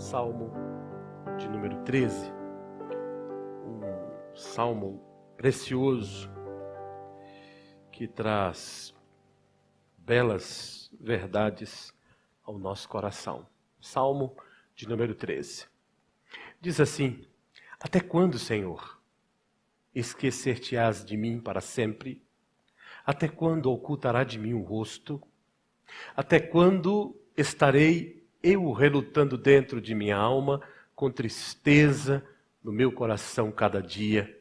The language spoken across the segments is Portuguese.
Salmo de número 13, um salmo precioso que traz belas verdades ao nosso coração. Salmo de número 13. Diz assim: até quando, Senhor, esquecer-te-ás de mim para sempre? Até quando ocultará de mim o rosto? Até quando estarei eu relutando dentro de minha alma, com tristeza no meu coração cada dia?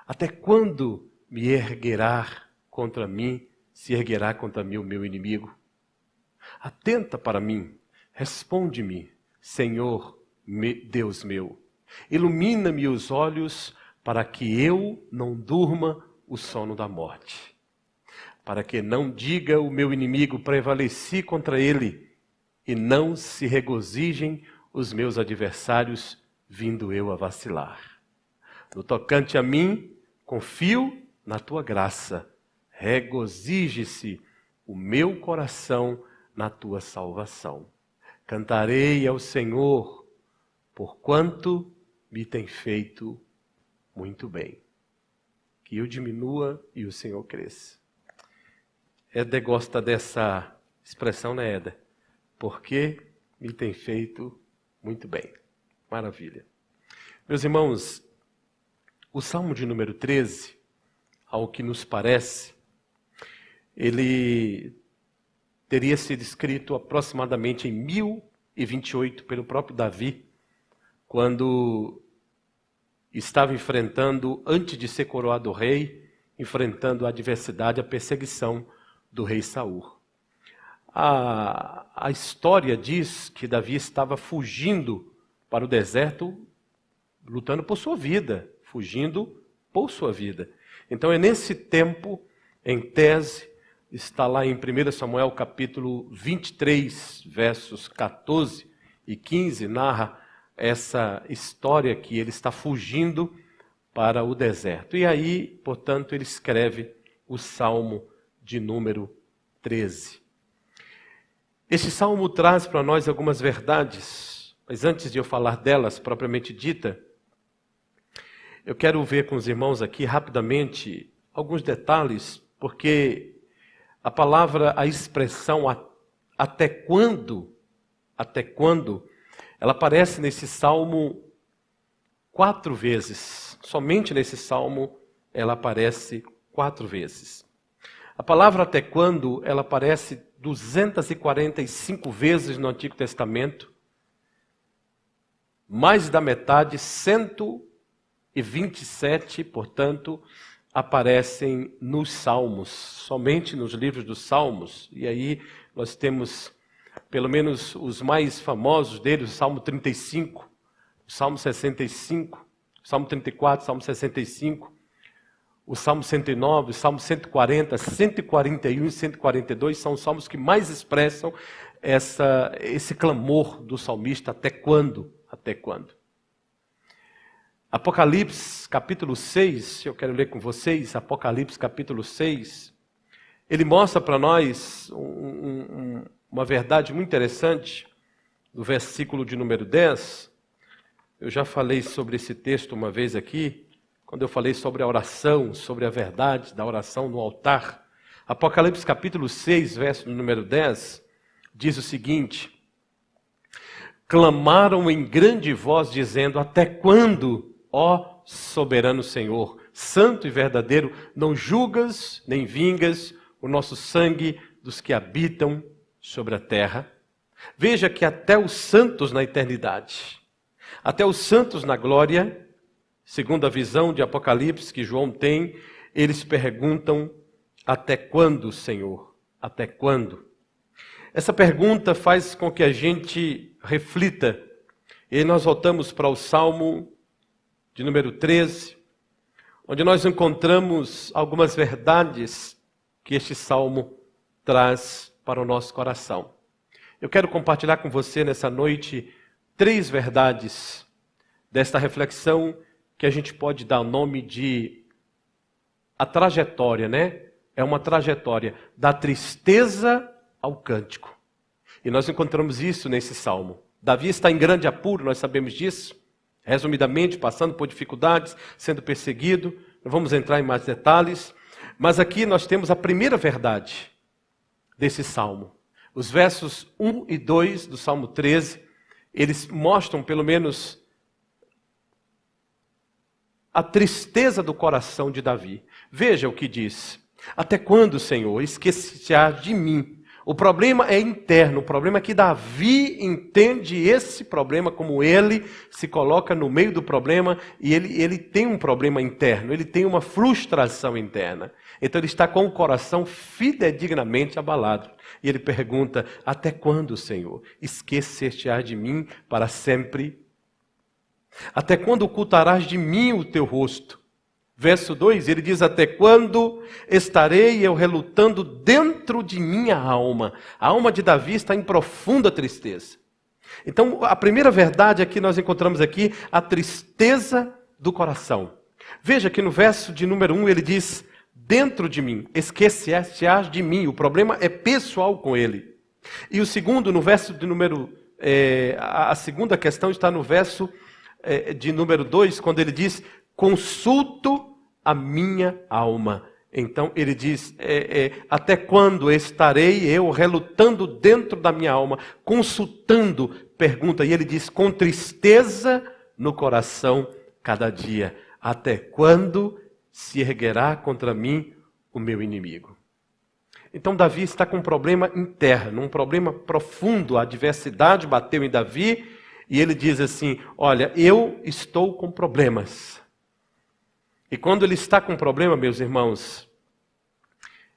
Até quando me erguerá contra mim, se erguerá contra mim o meu inimigo? Atenta para mim, responde-me, Senhor, Deus meu. Ilumina-me os olhos para que eu não durma o sono da morte. Para que não diga o meu inimigo, prevaleci contra ele, e não se regozijem os meus adversários, vindo eu a vacilar. No tocante a mim, confio na tua graça. Regozije-se o meu coração na tua salvação. Cantarei ao Senhor, porquanto me tem feito muito bem. Que eu diminua e o Senhor cresça. Éder gosta dessa expressão, né, Éder? Porque me tem feito muito bem. Maravilha. Meus irmãos, o Salmo de número 13, ao que nos parece, ele teria sido escrito aproximadamente em 1028 pelo próprio Davi, quando estava enfrentando, antes de ser coroado rei, enfrentando a adversidade, a perseguição do rei Saul. A história diz que Davi estava fugindo para o deserto, lutando por sua vida, fugindo por sua vida. Então é nesse tempo, em tese, está lá em 1 Samuel capítulo 23, versos 14 e 15, narra essa história que ele está fugindo para o deserto. E aí, portanto, ele escreve o Salmo de número 13. Este salmo traz para nós algumas verdades, mas antes de eu falar delas propriamente dita, eu quero ver com os irmãos aqui rapidamente alguns detalhes, porque a palavra, a expressão até quando, ela aparece nesse salmo 4 vezes. Somente nesse salmo ela aparece 4 vezes. A palavra até quando, ela aparece 245 vezes no Antigo Testamento. Mais da metade, 127, portanto, aparecem nos Salmos, somente nos livros dos Salmos. E aí nós temos, pelo menos os mais famosos deles, o Salmo 35, o Salmo 65, o Salmo 34, o Salmo 65, o Salmo 109, o Salmo 140, 141 e 142 são os salmos que mais expressam esse clamor do salmista, até quando? Até quando? Apocalipse capítulo 6, eu quero ler com vocês, Apocalipse capítulo 6, ele mostra para nós uma verdade muito interessante, no versículo de número 10, eu já falei sobre esse texto uma vez aqui, quando eu falei sobre a oração, sobre a verdade da oração no altar. Apocalipse capítulo 6, verso número 10, diz o seguinte: clamaram em grande voz, dizendo, até quando, ó soberano Senhor, santo e verdadeiro, não julgas nem vingas o nosso sangue dos que habitam sobre a terra? Veja que até os santos na eternidade, até os santos na glória, segundo a visão de Apocalipse que João tem, eles perguntam, até quando, Senhor? Até quando? Essa pergunta faz com que a gente reflita. E nós voltamos para o Salmo de número 13, onde nós encontramos algumas verdades que este Salmo traz para o nosso coração. Eu quero compartilhar com você nessa noite 3 verdades desta reflexão que a gente pode dar o nome de a trajetória, né? É uma trajetória da tristeza ao cântico. E nós encontramos isso nesse salmo. Davi está em grande apuro, nós sabemos disso. Resumidamente, passando por dificuldades, sendo perseguido. Não vamos entrar em mais detalhes. Mas aqui nós temos a primeira verdade desse salmo. Os versos 1 e 2 do Salmo 13, eles mostram pelo menos a tristeza do coração de Davi. Veja o que diz. Até quando, Senhor, esquecerás de mim? O problema é interno, o problema é que Davi entende esse problema como ele se coloca no meio do problema e ele tem um problema interno, ele tem uma frustração interna. Então ele está com o coração fidedignamente abalado. E ele pergunta, até quando, Senhor, esquecer-te-ás de mim para sempre? Até quando ocultarás de mim o teu rosto? Verso 2, ele diz, até quando estarei eu relutando dentro de minha alma? A alma de Davi está em profunda tristeza. Então, a primeira verdade é que nós encontramos aqui a tristeza do coração. Veja que no verso de número 1 ele diz, dentro de mim, esquecer-te-ás de mim. O problema é pessoal com ele. E o segundo, no verso de número... a segunda questão está no verso de número 2, quando ele diz, consulto a minha alma. Então ele diz, até quando estarei eu relutando dentro da minha alma, consultando, pergunta, e ele diz, com tristeza no coração cada dia, até quando se erguerá contra mim o meu inimigo? Então Davi está com um problema interno, um problema profundo, a adversidade bateu em Davi, e ele diz assim, olha, eu estou com problemas. E quando ele está com problema, meus irmãos,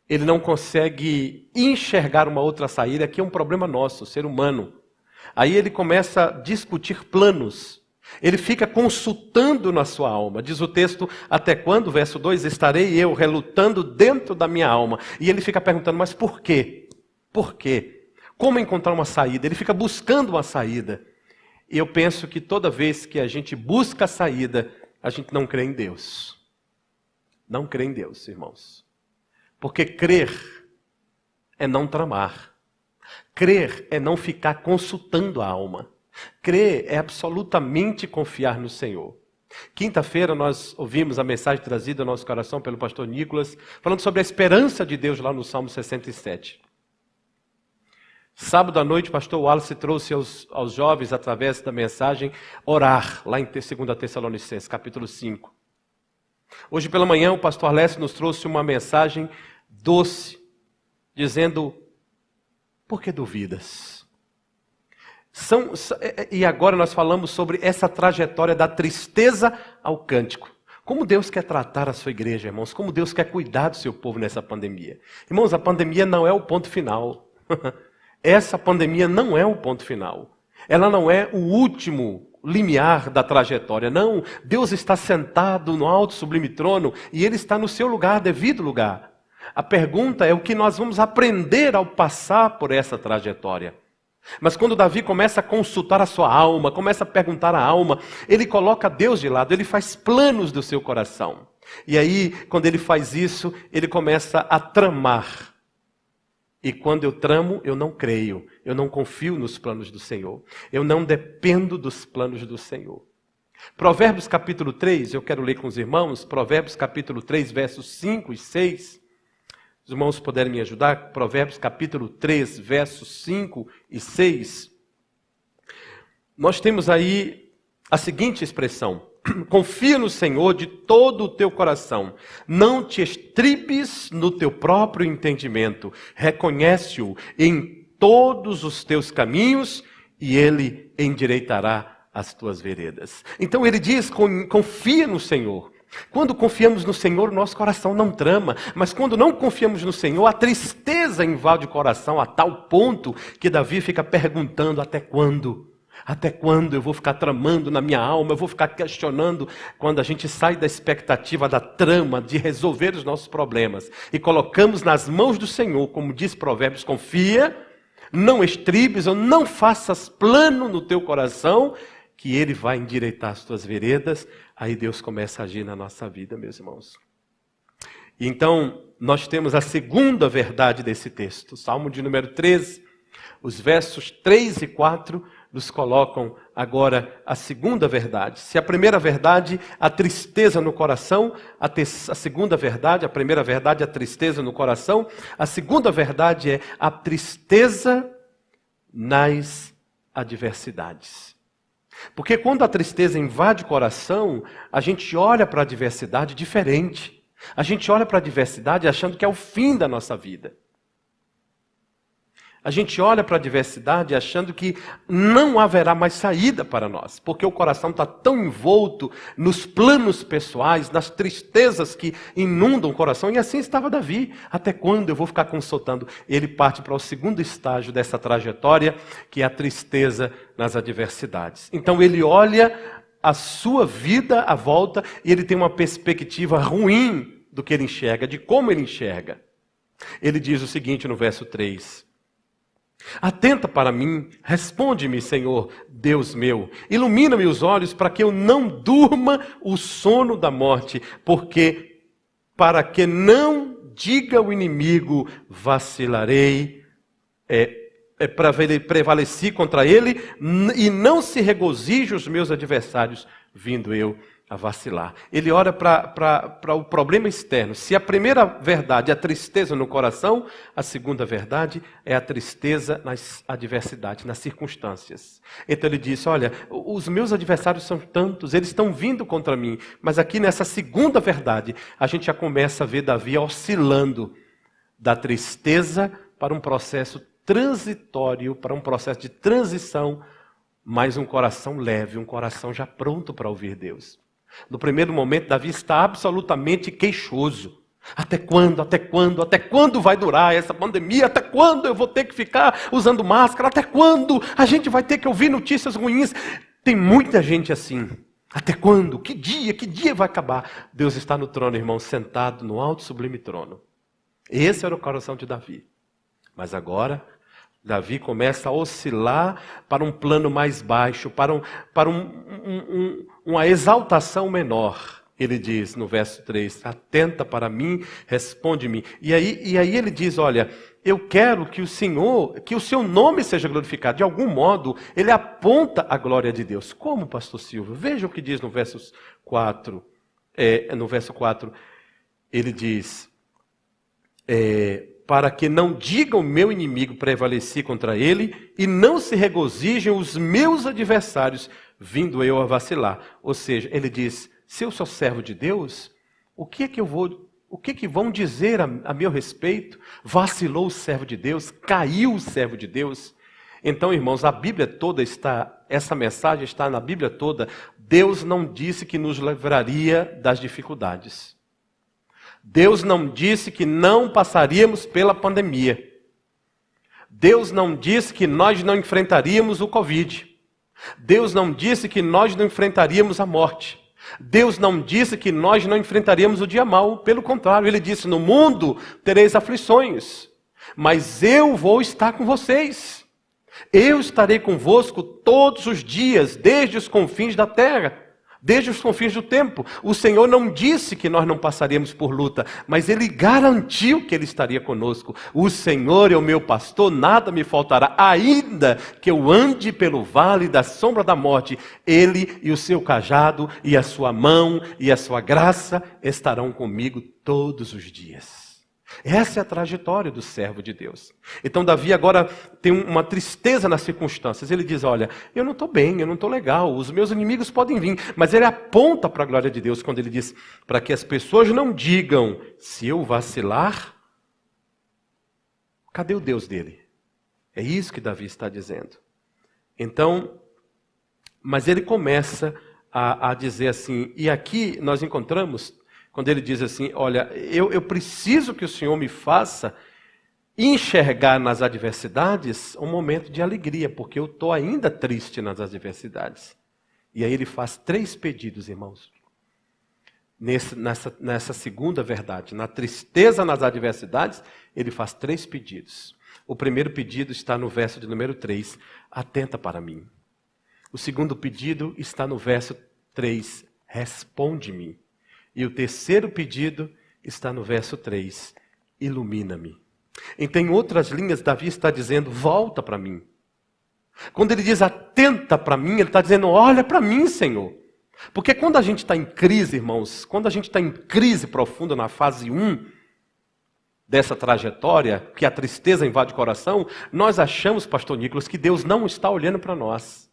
ele não consegue enxergar uma outra saída, que é um problema nosso, ser humano. Aí ele começa a discutir planos. Ele fica consultando na sua alma. Diz o texto, até quando, verso 2, estarei eu relutando dentro da minha alma. E ele fica perguntando, mas por quê? Por quê? Como encontrar uma saída? Ele fica buscando uma saída. E eu penso que toda vez que a gente busca a saída, a gente não crê em Deus. Não crê em Deus, irmãos. Porque crer é não tramar. Crer é não ficar consultando a alma. Crer é absolutamente confiar no Senhor. Quinta-feira nós ouvimos a mensagem trazida ao nosso coração pelo pastor Nicolas, falando sobre a esperança de Deus lá no Salmo 67. Sábado à noite o pastor Wallace trouxe aos jovens, através da mensagem, orar, lá em 2 Tessalonicenses, capítulo 5. Hoje pela manhã o pastor Alessio nos trouxe uma mensagem doce, dizendo, por que duvidas? E agora nós falamos sobre essa trajetória da tristeza ao cântico. Como Deus quer tratar a sua igreja, irmãos, como Deus quer cuidar do seu povo nessa pandemia. Irmãos, a pandemia não é o ponto final. Essa pandemia não é o ponto final. Ela não é o último limiar da trajetória. Não, Deus está sentado no alto sublime trono e Ele está no seu lugar, devido lugar. A pergunta é o que nós vamos aprender ao passar por essa trajetória. Mas quando Davi começa a consultar a sua alma, começa a perguntar à alma, ele coloca Deus de lado, ele faz planos do seu coração. E aí, quando ele faz isso, ele começa a tramar. E quando eu tramo, eu não creio, eu não confio nos planos do Senhor. Eu não dependo dos planos do Senhor. Provérbios capítulo 3, eu quero ler com os irmãos, Provérbios capítulo 3, versos 5 e 6. Os irmãos puderem me ajudar, Provérbios capítulo 3, versos 5 e 6. Nós temos aí a seguinte expressão, confia no Senhor de todo o teu coração, não te estribes no teu próprio entendimento, reconhece-o em todos os teus caminhos e Ele endireitará as tuas veredas. Então ele diz, confia no Senhor. Quando confiamos no Senhor, o nosso coração não trama, mas quando não confiamos no Senhor, a tristeza invade o coração a tal ponto que Davi fica perguntando, até quando? Até quando eu vou ficar tramando na minha alma, eu vou ficar questionando? Quando a gente sai da expectativa da trama, de resolver os nossos problemas, e colocamos nas mãos do Senhor, como diz Provérbios, confia, não estribes ou não faças plano no teu coração, que Ele vai endireitar as tuas veredas, aí Deus começa a agir na nossa vida, meus irmãos. Então, nós temos a segunda verdade desse texto, Salmo de número 13, os versos 3 e 4, nos colocam agora a segunda verdade. Se a primeira verdade, a tristeza no coração, a segunda verdade, a primeira verdade, a tristeza no coração, a segunda verdade é a tristeza nas adversidades. Porque quando a tristeza invade o coração, a gente olha para a adversidade diferente. A gente olha para a adversidade achando que é o fim da nossa vida. A gente olha para a adversidade achando que não haverá mais saída para nós, porque o coração está tão envolto nos planos pessoais, nas tristezas que inundam o coração, e assim estava Davi. Até quando eu vou ficar consultando? Ele parte para o segundo estágio dessa trajetória, que é a tristeza nas adversidades. Então ele olha a sua vida à volta e ele tem uma perspectiva ruim do que ele enxerga, de como ele enxerga. Ele diz o seguinte no verso 3: atenta para mim, responde-me, Senhor, Deus meu. Ilumina-me os olhos para que eu não durma o sono da morte, para que não diga o inimigo, vacilarei, prevaleci contra ele, e não se regozije os meus adversários, vindo eu a vacilar. Ele olha para o problema externo. Se a primeira verdade é a tristeza no coração, a segunda verdade é a tristeza nas adversidades, nas circunstâncias. Então ele diz, olha, os meus adversários são tantos, eles estão vindo contra mim. Mas aqui nessa segunda verdade, a gente já começa a ver Davi oscilando da tristeza para um processo transitório, para um processo de transição, mas um coração leve, um coração já pronto para ouvir Deus. No primeiro momento, Davi está absolutamente queixoso. Até quando? Até quando? Até quando vai durar essa pandemia? Até quando eu vou ter que ficar usando máscara? Até quando a gente vai ter que ouvir notícias ruins? Tem muita gente assim. Até quando? Que dia vai acabar? Deus está no trono, irmão, sentado no alto e sublime trono. Esse era o coração de Davi. Mas agora, Davi começa a oscilar para um plano mais baixo, para uma exaltação menor. Ele diz no verso 3, atenta para mim, responde-me. E aí ele diz, olha, eu quero que o seu nome seja glorificado. De algum modo, ele aponta a glória de Deus. Como, pastor Silvio? Veja o que diz no verso 4. No verso 4, ele diz, para que não diga o meu inimigo prevaleci contra ele, e não se regozijem os meus adversários, vindo eu a vacilar. Ou seja, ele diz, se eu sou servo de Deus, o que vão dizer a meu respeito? Vacilou o servo de Deus, caiu o servo de Deus. Então, irmãos, a Bíblia toda essa mensagem está na Bíblia toda. Deus não disse que nos livraria das dificuldades. Deus não disse que não passaríamos pela pandemia. Deus não disse que nós não enfrentaríamos o Covid. Deus não disse que nós não enfrentaríamos a morte. Deus não disse que nós não enfrentaríamos o dia mau. Pelo contrário, Ele disse, no mundo tereis aflições, mas eu vou estar com vocês. Eu estarei convosco todos os dias, desde os confins da terra. Desde os confins do tempo. O Senhor não disse que nós não passaríamos por luta, mas Ele garantiu que Ele estaria conosco. O Senhor é o meu pastor, nada me faltará. Ainda que eu ande pelo vale da sombra da morte, Ele e o seu cajado, e a sua mão, e a sua graça estarão comigo todos os dias. Essa é a trajetória do servo de Deus. Então Davi agora tem uma tristeza nas circunstâncias. Ele diz, olha, eu não estou bem, eu não estou legal, os meus inimigos podem vir. Mas ele aponta para a glória de Deus quando ele diz, para que as pessoas não digam, se eu vacilar, cadê o Deus dele? É isso que Davi está dizendo. Então, mas ele começa a dizer assim, e aqui nós encontramos, quando ele diz assim, olha, eu preciso que o Senhor me faça enxergar nas adversidades um momento de alegria, porque eu estou ainda triste nas adversidades. E aí ele faz 3 pedidos, irmãos. Nessa segunda verdade, na tristeza nas adversidades, ele faz 3 pedidos. O primeiro pedido está no verso de número 3, atenta para mim. O segundo pedido está no verso 3, responde-me. E o terceiro pedido está no verso 3, ilumina-me. Então, em outras linhas, Davi está dizendo, volta para mim. Quando ele diz atenta para mim, ele está dizendo olha para mim, Senhor. Porque quando a gente está em crise, irmãos, quando a gente está em crise profunda na fase 1 dessa trajetória, que a tristeza invade o coração, nós achamos, pastor Nicolas, que Deus não está olhando para nós.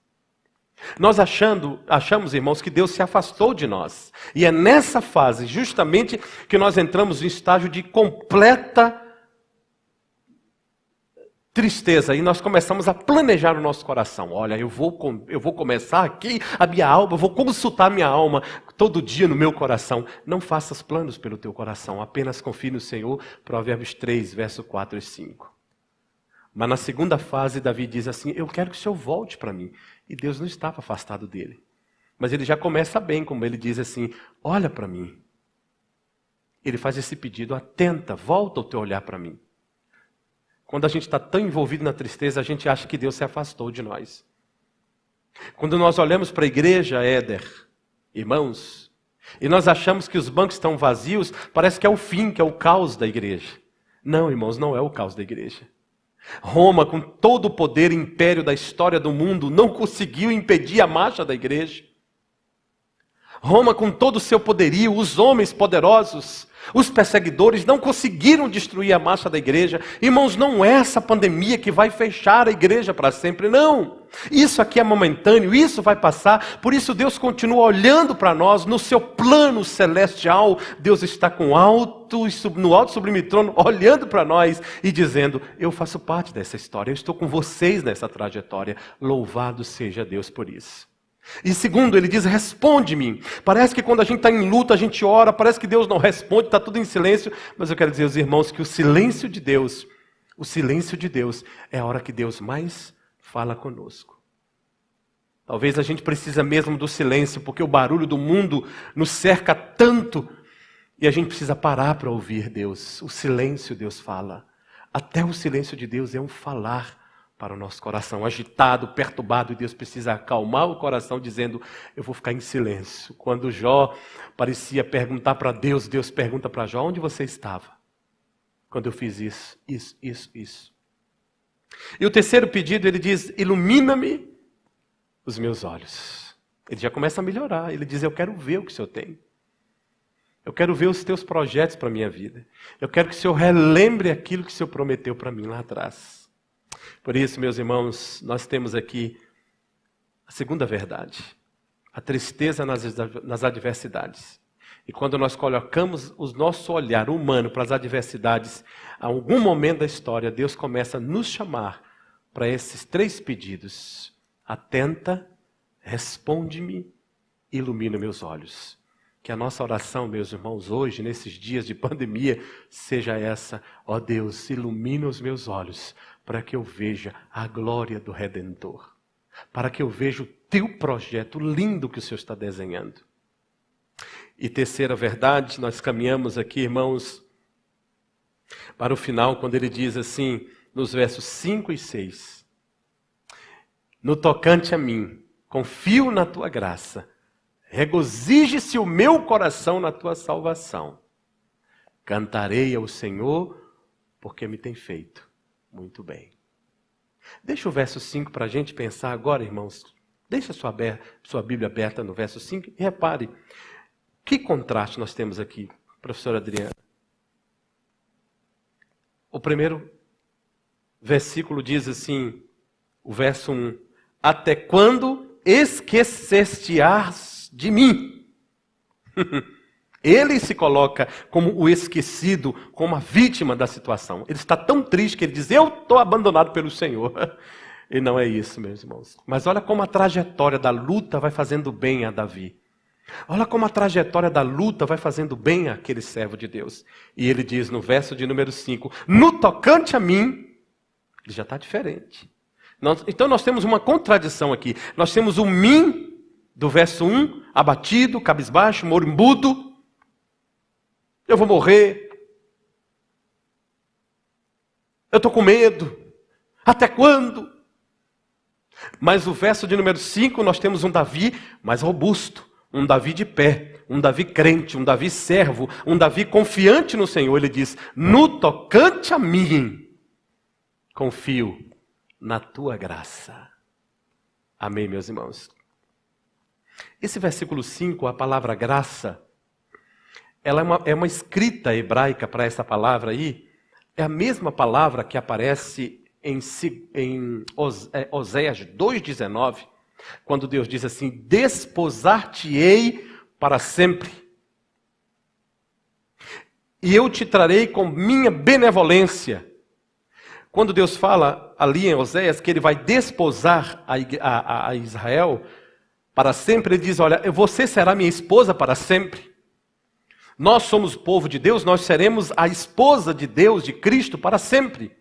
Nós achamos, irmãos, que Deus se afastou de nós. E é nessa fase, justamente, que nós entramos em estágio de completa tristeza. E nós começamos a planejar o nosso coração. Olha, eu vou começar aqui a minha alma, eu vou consultar minha alma todo dia no meu coração. Não faças planos pelo teu coração, apenas confie no Senhor. Provérbios 3, verso 4 e 5. Mas na segunda fase, Davi diz assim, eu quero que o Senhor volte para mim. E Deus não estava afastado dele. Mas ele já começa bem, como ele diz assim, olha para mim. Ele faz esse pedido, atenta, volta o teu olhar para mim. Quando a gente está tão envolvido na tristeza, a gente acha que Deus se afastou de nós. Quando nós olhamos para a igreja, Éder, irmãos, e nós achamos que os bancos estão vazios, parece que é o fim, que é o caos da igreja. Não, irmãos, não é o caos da igreja. Roma, com todo o poder e império da história do mundo, não conseguiu impedir a marcha da igreja. Roma, com todo o seu poderio, os homens poderosos, os perseguidores, não conseguiram destruir a marcha da igreja. Irmãos, não é essa pandemia que vai fechar a igreja para sempre, não. Isso aqui é momentâneo, isso vai passar. Por isso Deus continua olhando para nós, no seu plano celestial. Deus está no alto sublime trono, olhando para nós e dizendo, eu faço parte dessa história, eu estou com vocês nessa trajetória. Louvado seja Deus por isso. E segundo, ele diz, responde-me. Parece que quando a gente está em luta, a gente ora, parece que Deus não responde, está tudo em silêncio. Mas eu quero dizer aos irmãos que o silêncio de Deus é a hora que Deus mais fala conosco. Talvez a gente precisa mesmo do silêncio, porque o barulho do mundo nos cerca tanto, e a gente precisa parar para ouvir Deus. O silêncio Deus fala. Até o silêncio de Deus é um falar para o nosso coração agitado, perturbado, e Deus precisa acalmar o coração dizendo, eu vou ficar em silêncio. Quando Jó parecia perguntar para Deus, Deus pergunta para Jó, onde você estava? Quando eu fiz isso. E o terceiro pedido, ele diz, ilumina-me os meus olhos. Ele já começa a melhorar, ele diz, eu quero ver o que o Senhor tem. Eu quero ver os teus projetos para a minha vida. Eu quero que o Senhor relembre aquilo que o Senhor prometeu para mim lá atrás. Por isso, meus irmãos, nós temos aqui a segunda verdade. A tristeza nas adversidades. E quando nós colocamos o nosso olhar humano para as adversidades, a algum momento da história, Deus começa a nos chamar para esses 3 pedidos. Atenta, responde-me, ilumina meus olhos. Que a nossa oração, meus irmãos, hoje, nesses dias de pandemia, seja essa. Ó Deus, ilumina os meus olhos, para que eu veja a glória do Redentor. Para que eu veja o teu projeto lindo que o Senhor está desenhando. E terceira verdade, nós caminhamos aqui, irmãos, para o final, quando ele diz assim, nos versos 5 e 6. No tocante a mim, confio na tua graça. Regozije-se o meu coração na tua salvação. Cantarei ao Senhor, porque me tem feito muito bem. Deixa o verso 5 para a gente pensar agora, irmãos. Deixa sua Bíblia aberta no verso 5 e repare. Que contraste nós temos aqui, professora Adriana. O primeiro versículo diz assim, o verso 1. Até quando esqueceste-ás de mim? Ele se coloca como o esquecido, como a vítima da situação. Ele está tão triste que ele diz, eu estou abandonado pelo Senhor. E não é isso, meus irmãos. Mas olha como a trajetória da luta vai fazendo bem a Davi. Olha como a trajetória da luta vai fazendo bem àquele servo de Deus. E ele diz no verso de número 5, no tocante a mim, ele já está diferente. Então nós temos uma contradição aqui. Nós temos o mim, do verso 1, abatido, cabisbaixo, moribundo. Eu vou morrer. Eu estou com medo. Até quando? Mas o verso de número 5, nós temos um Davi mais robusto. Um Davi de pé. Um Davi crente. Um Davi servo. Um Davi confiante no Senhor. Ele diz, no tocante a mim, confio na tua graça. Amém, meus irmãos? Esse versículo 5, a palavra graça, ela é uma escrita hebraica para essa palavra aí. É a mesma palavra que aparece em Oséias 2,19, quando Deus diz assim: desposar-te-ei para sempre, e eu te trarei com minha benevolência. Quando Deus fala ali em Oséias que ele vai desposar a Israel para sempre, ele diz: olha, você será minha esposa para sempre. Nós somos o povo de Deus, nós seremos a esposa de Deus, de Cristo, para sempre.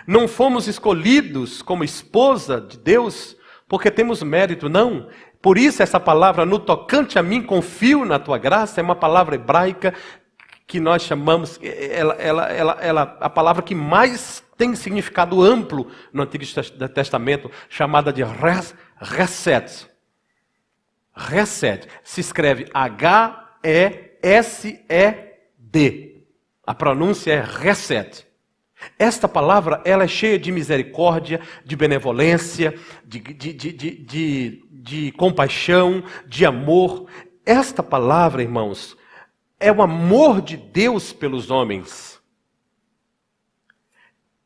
Não fomos escolhidos como esposa de Deus porque temos mérito, não. Por isso essa palavra, no tocante a mim, confio na tua graça, é uma palavra hebraica que nós chamamos, a palavra que mais tem significado amplo no Antigo Testamento, chamada de Hesed. Hesed se escreve H-E-S-E-D. A pronúncia é Hesed. Esta palavra, ela é cheia de misericórdia, de benevolência, de compaixão, de amor. Esta palavra, irmãos, é o amor de Deus pelos homens.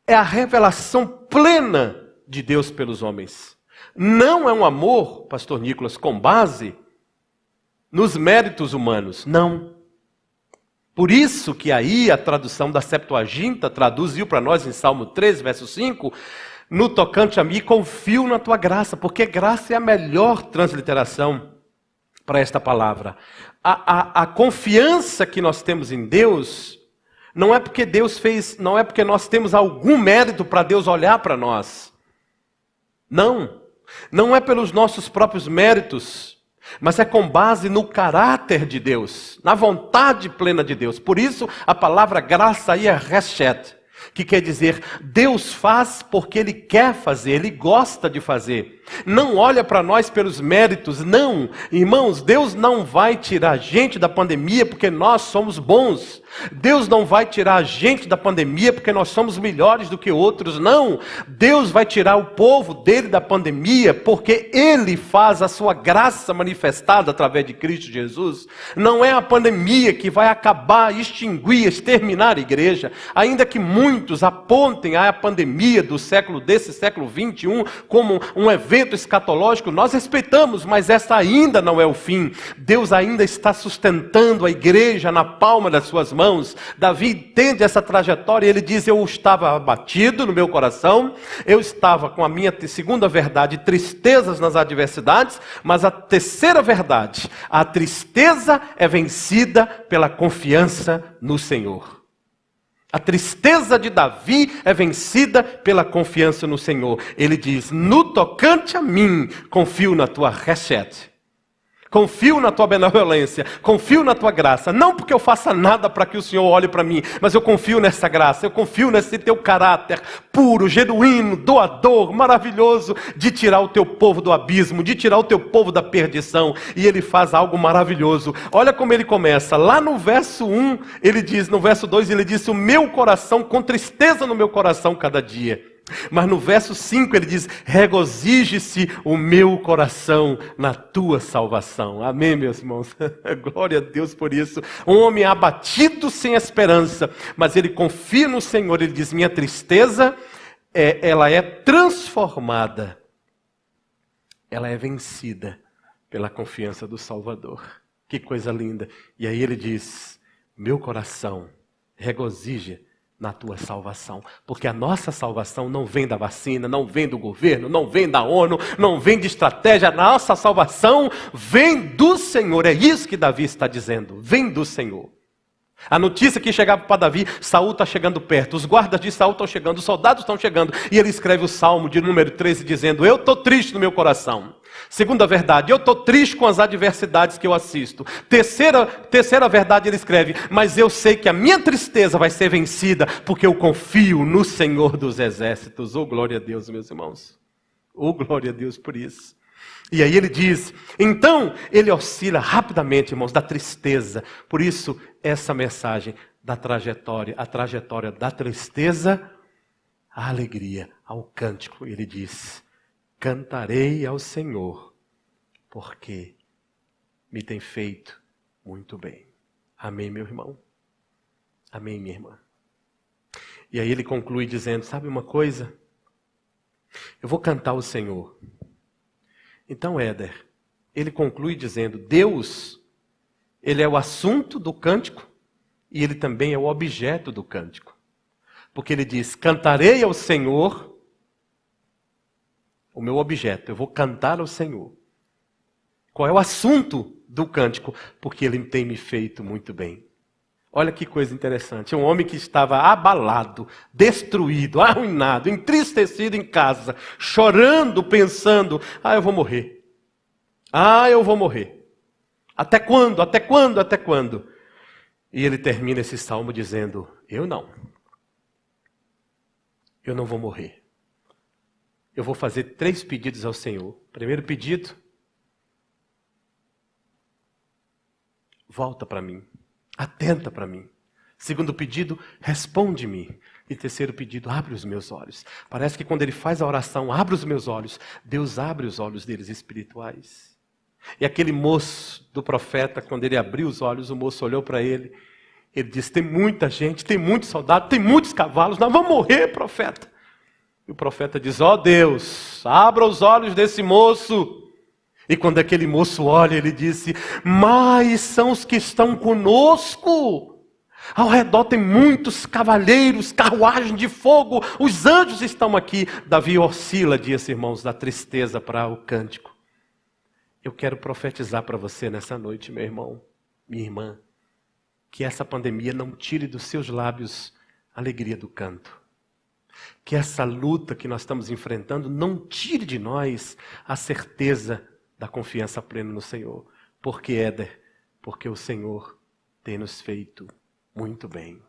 É a revelação plena de Deus pelos homens. Não é um amor, pastor Nicolas, com base nos méritos humanos, não. Por isso que aí a tradução da Septuaginta traduziu para nós em Salmo 13, verso 5, no tocante a mim, confio na tua graça, porque graça é a melhor transliteração para esta palavra. A confiança que nós temos em Deus, não é porque não é porque nós temos algum mérito para Deus olhar para nós. Não é pelos nossos próprios méritos, mas é com base no caráter de Deus, na vontade plena de Deus. Por isso, a palavra graça aí é Hesed, que quer dizer, Deus faz porque Ele quer fazer, Ele gosta de fazer. Não olha para nós pelos méritos, não. Irmãos, Deus não vai tirar a gente da pandemia porque nós somos bons. Deus não vai tirar a gente da pandemia porque nós somos melhores do que outros, não. Deus vai tirar o povo dele da pandemia porque Ele faz a sua graça manifestada através de Cristo Jesus. Não é a pandemia que vai acabar, extinguir, exterminar a igreja. Ainda que muitos apontem a pandemia desse século 21 como um evento escatológico, nós respeitamos, mas essa ainda não é o fim. Deus ainda está sustentando a igreja na palma das suas mãos. Davi entende essa trajetória e ele diz: eu estava abatido no meu coração, eu estava com a minha segunda verdade, tristezas nas adversidades, mas a terceira verdade, a tristeza é vencida pela confiança no Senhor. A tristeza de Davi é vencida pela confiança no Senhor. Ele diz: no tocante a mim, confio na tua Hesed. Confio na tua benevolência, confio na tua graça. Não porque eu faça nada para que o Senhor olhe para mim, mas eu confio nessa graça, eu confio nesse teu caráter puro, genuíno, doador, maravilhoso, de tirar o teu povo do abismo, de tirar o teu povo da perdição. E ele faz algo maravilhoso. Olha como ele começa. Lá no verso 1, ele diz, no verso 2, ele diz: o meu coração, com tristeza no meu coração cada dia. Mas no verso 5 ele diz: regozije-se o meu coração na tua salvação. Amém, meus irmãos? Glória a Deus por isso. Um homem abatido sem esperança, mas ele confia no Senhor. Ele diz: minha tristeza, ela é transformada, ela é vencida pela confiança do Salvador. Que coisa linda. E aí ele diz: meu coração, regozija na tua salvação, porque a nossa salvação não vem da vacina, não vem do governo, não vem da ONU, não vem de estratégia. A nossa salvação vem do Senhor. É isso que Davi está dizendo, vem do Senhor. A notícia que chegava para Davi: Saul está chegando perto, os guardas de Saul estão chegando, os soldados estão chegando. E ele escreve o Salmo de número 13 dizendo: eu estou triste no meu coração. Segunda verdade: eu estou triste com as adversidades que eu assisto. Terceira verdade, ele escreve: mas eu sei que a minha tristeza vai ser vencida, porque eu confio no Senhor dos Exércitos. Oh, glória a Deus, meus irmãos. Oh, glória a Deus por isso. E aí ele diz, então ele oscila rapidamente, irmãos, da tristeza. Por isso, essa mensagem da trajetória, a trajetória da tristeza à alegria, ao cântico. Ele diz: cantarei ao Senhor, porque me tem feito muito bem. Amém, meu irmão? Amém, minha irmã? E aí ele conclui dizendo, sabe uma coisa? Eu vou cantar ao Senhor. Então, Éder, ele conclui dizendo, Deus, ele é o assunto do cântico e ele também é o objeto do cântico. Porque ele diz, cantarei ao Senhor, o meu objeto, eu vou cantar ao Senhor. Qual é o assunto do cântico? Porque ele tem me feito muito bem. Olha que coisa interessante. Um homem que estava abalado, destruído, arruinado, entristecido em casa, chorando, pensando, eu vou morrer. Eu vou morrer. Até quando? Até quando? Até quando? E ele termina esse salmo dizendo, eu não vou morrer. Eu vou fazer 3 pedidos ao Senhor. Primeiro pedido, volta para mim, atenta para mim. Segundo pedido, responde-me. E terceiro pedido, abre os meus olhos. Parece que quando ele faz a oração, abre os meus olhos, Deus abre os olhos deles espirituais. E aquele moço do profeta, quando ele abriu os olhos, o moço olhou para ele, ele disse, tem muita gente, tem muitos soldados, tem muitos cavalos, nós vamos morrer, profeta. E o profeta diz, Deus, abra os olhos desse moço. E quando aquele moço olha, ele disse, mas são os que estão conosco. Ao redor tem muitos cavaleiros, carruagem de fogo, os anjos estão aqui. Davi oscila, dias, irmãos, da tristeza para o cântico. Eu quero profetizar para você nessa noite, meu irmão, minha irmã, que essa pandemia não tire dos seus lábios a alegria do canto. Que essa luta que nós estamos enfrentando não tire de nós a certeza da confiança plena no Senhor. Porque, Éder, porque o Senhor tem nos feito muito bem.